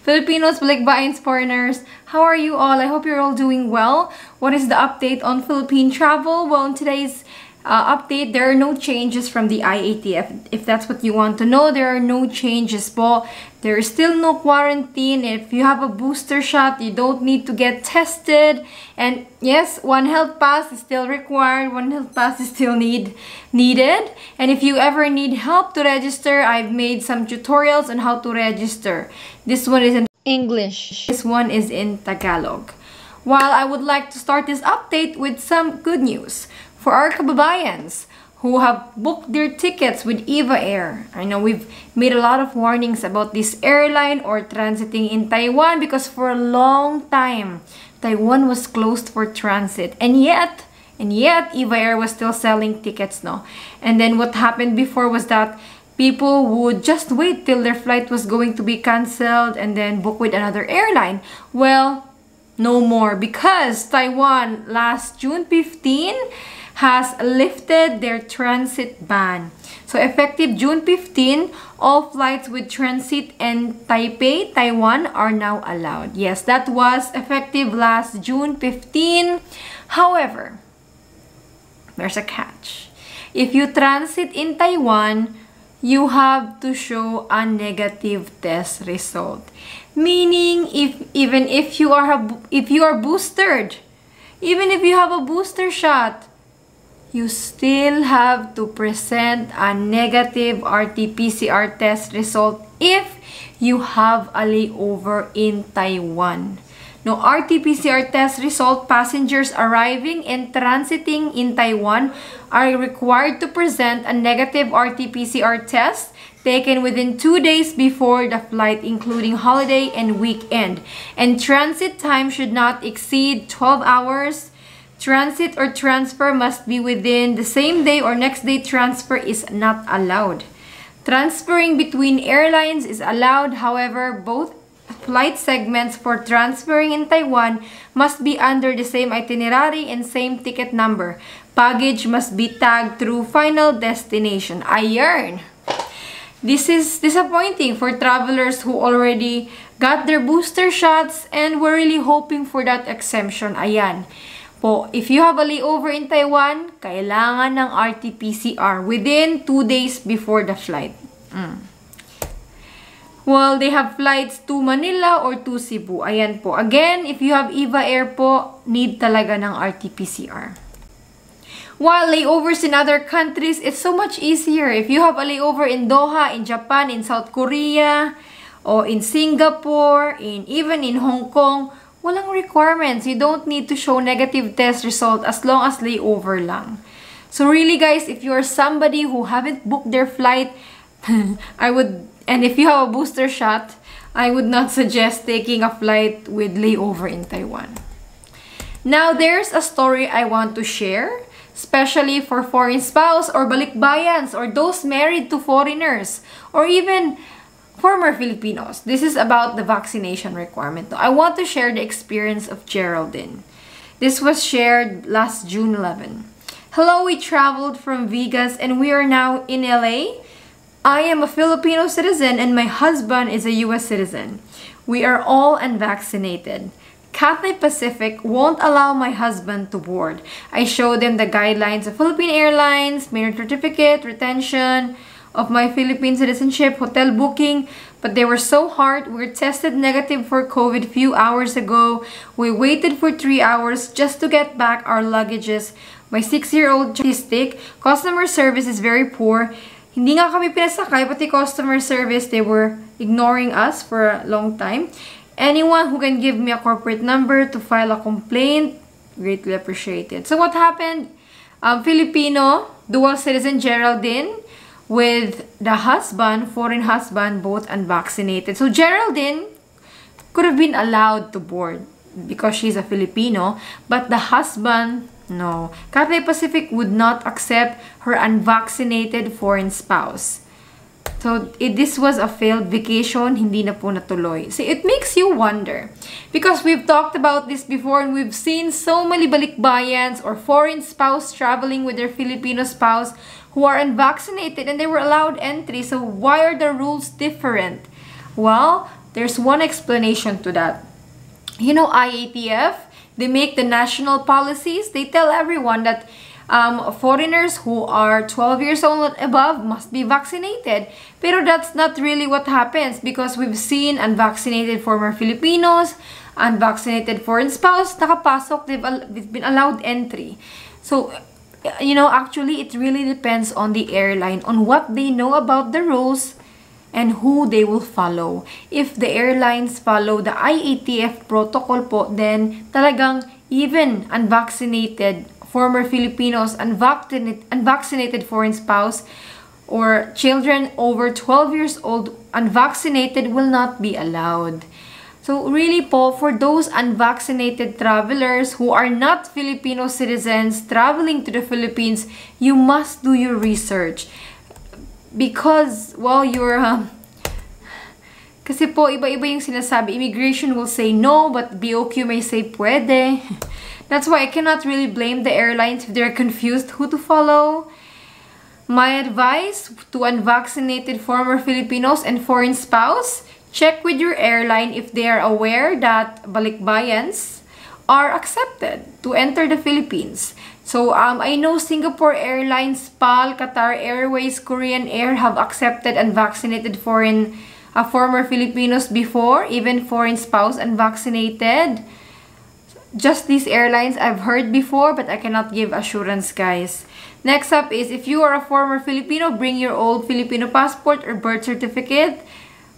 Filipinos, Balikbayans, foreigners, how are you all? I hope you're all doing well. What is the update on Philippine travel? Well, in today's update, there are no changes from the IATF. If that's what you want to know, there are no changes po. There is still no quarantine. If you have a booster shot, you don't need to get tested. And yes, one health pass is still required. One health pass is still needed. And if you ever need help to register, I've made some tutorials on how to register. This one is in English. This one is in Tagalog. While I would like to start this update with some good news for our kababayans who have booked their tickets with EVA Air. I know we've made a lot of warnings about this airline or transiting in Taiwan because for a long time, Taiwan was closed for transit. And yet, EVA Air was still selling tickets, no? And then what happened before was that people would just wait till their flight was going to be cancelled and then book with another airline. Well, no more, because Taiwan last June 15 has lifted their transit ban. So effective June 15, all flights with transit in Taipei, Taiwan are now allowed. Yes, that was effective last June 15. However, there's a catch. If you transit in Taiwan, you have to show a negative test result. Meaning, even if you are boosted, even if you have a booster shot, you still have to present a negative RT-PCR test result if you have a layover in Taiwan. No RT-PCR test result, passengers arriving and transiting in Taiwan are required to present a negative RT-PCR test taken within 2 days before the flight, including holiday and weekend. And transit time should not exceed 12 hours. Transit or transfer must be within the same day or next day. Transfer is not allowed. Transferring between airlines is allowed. However, both flight segments for transferring in Taiwan must be under the same itinerary and same ticket number. Baggage must be tagged through final destination. Ayan. This is disappointing for travelers who already got their booster shots and were really hoping for that exemption. Ayan. Po, if you have a layover in Taiwan, kailangan ng RT-PCR within 2 days before the flight. Well, they have flights to Manila or to Cebu. Ayan po. Again, if you have EVA Air po, need talaga ng RT-PCR. While layovers in other countries, it's so much easier. If you have a layover in Doha, in Japan, in South Korea, or in Singapore, even in Hong Kong, walang requirements. You don't need to show negative test result as long as layover lang. So really guys, if you're somebody who haven't booked their flight, and if you have a booster shot, I would not suggest taking a flight with layover in Taiwan. Now, there's a story I want to share, especially for foreign spouse or balikbayans or those married to foreigners or even former Filipinos. This is about the vaccination requirement. I want to share the experience of Geraldine. This was shared last June 11. Hello, we traveled from Vegas and we are now in LA. I am a Filipino citizen and my husband is a US citizen. We are all unvaccinated. Cathay Pacific won't allow my husband to board. I showed them the guidelines of Philippine Airlines, marriage certificate, retention of my Philippine citizenship, hotel booking, but they were so hard. We were tested negative for COVID a few hours ago. We waited for 3 hours just to get back our luggages. My 6-year-old autistic. Customer service is very poor. Hindi nga kami pinasakay, pati customer service, they were ignoring us for a long time. Anyone who can give me a corporate number to file a complaint, greatly appreciated. So what happened? Filipino, dual citizen Geraldine, with the husband, foreign husband, both unvaccinated. So Geraldine could have been allowed to board because she's a Filipino, but the husband, no. Cathay Pacific would not accept her unvaccinated foreign spouse. So this was a failed vacation, hindi na po natuloy. So it makes you wonder, because we've talked about this before and we've seen so many balikbayans or foreign spouse traveling with their Filipino spouse who are unvaccinated and they were allowed entry. So why are the rules different? Well, There's one explanation to that. You know, IATF, they make the national policies. They tell everyone that foreigners who are 12 years old and above must be vaccinated. Pero that's not really what happens, because we've seen unvaccinated former Filipinos, unvaccinated foreign spouse, nakapasok, they've been allowed entry. So, you know, actually, it really depends on the airline, on what they know about the rules, and who they will follow. If the airlines follow the IATF protocol po, then talagang even unvaccinated former Filipinos, unvaccinated foreign spouse, or children over 12 years old unvaccinated will not be allowed. So really po, for those unvaccinated travelers who are not Filipino citizens traveling to the Philippines, you must do your research. Because, well, kasi po, iba-iba yung sinasabi. Immigration will say no, but BOQ may say pwede. That's why I cannot really blame the airlines if they're confused who to follow. My advice to unvaccinated former Filipinos and foreign spouse, check with your airline if they are aware that Balikbayans are accepted to enter the Philippines. So, I know Singapore Airlines, PAL, Qatar Airways, Korean Air have accepted unvaccinated former Filipinos before, even foreign spouse unvaccinated. Just these airlines I've heard before, but I cannot give assurance, guys. Next up is, if you are a former Filipino, bring your old Filipino passport or birth certificate.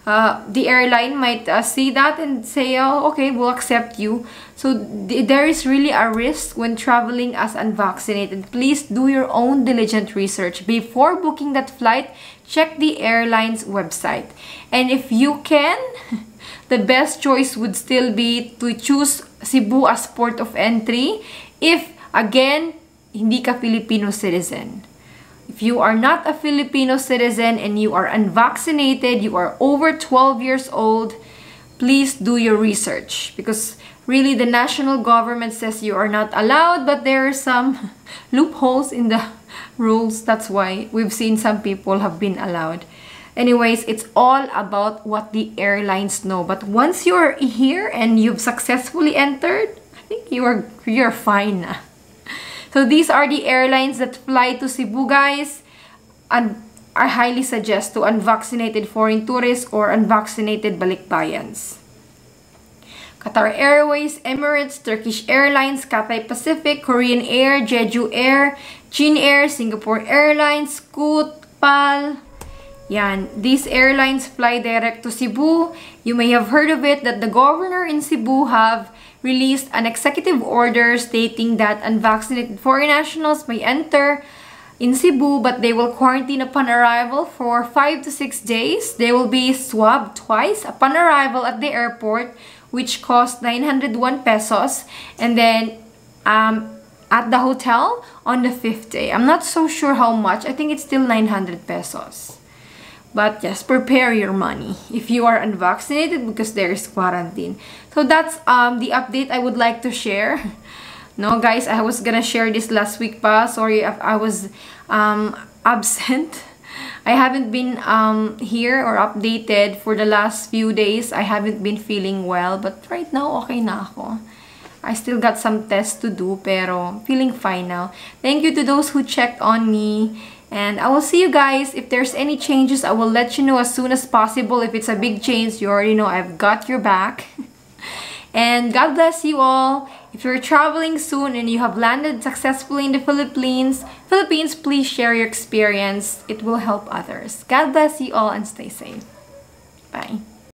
The airline might see that and say, oh, okay, we'll accept you. So there is really a risk when traveling as unvaccinated. Please do your own diligent research. Before booking that flight, check the airline's website. And if you can, the best choice would still be to choose Cebu as port of entry if, again, hindi ka Filipino citizen. If you are not a Filipino citizen and you are unvaccinated, you are over 12 years old, please do your research. Because really, the national government says you are not allowed, but there are some loopholes in the rules. That's why we've seen some people have been allowed. Anyways, it's all about what the airlines know. But once you're here and you've successfully entered, I think you're fine na. So these are the airlines that fly to Cebu, guys, and I highly suggest to unvaccinated foreign tourists or unvaccinated Balikbayans. Qatar Airways, Emirates, Turkish Airlines, Cathay Pacific, Korean Air, Jeju Air, Jin Air, Singapore Airlines, Scoot, PAL. Yan, these airlines fly direct to Cebu. You may have heard of it that the governor in Cebu have released an executive order stating that unvaccinated foreign nationals may enter in Cebu, but they will quarantine upon arrival for 5 to 6 days. They will be swabbed twice upon arrival at the airport, which cost 901 pesos, and then at the hotel on the 5th day. I'm not so sure how much. I think it's still 900 pesos. But just prepare your money if you are unvaccinated, because there is quarantine. So that's the update I would like to share. No, guys, I was gonna share this last week pa. Sorry if I was absent. I haven't been here or updated for the last few days. I haven't been feeling well, but right now okay na ako. I still got some tests to do, pero feeling fine now. Thank you to those who checked on me. And I will see you guys. If there's any changes, I will let you know as soon as possible. If it's a big change, you already know I've got your back. And God bless you all. If you're traveling soon and you have landed successfully in the Philippines, please share your experience. It will help others. God bless you all and stay safe. Bye.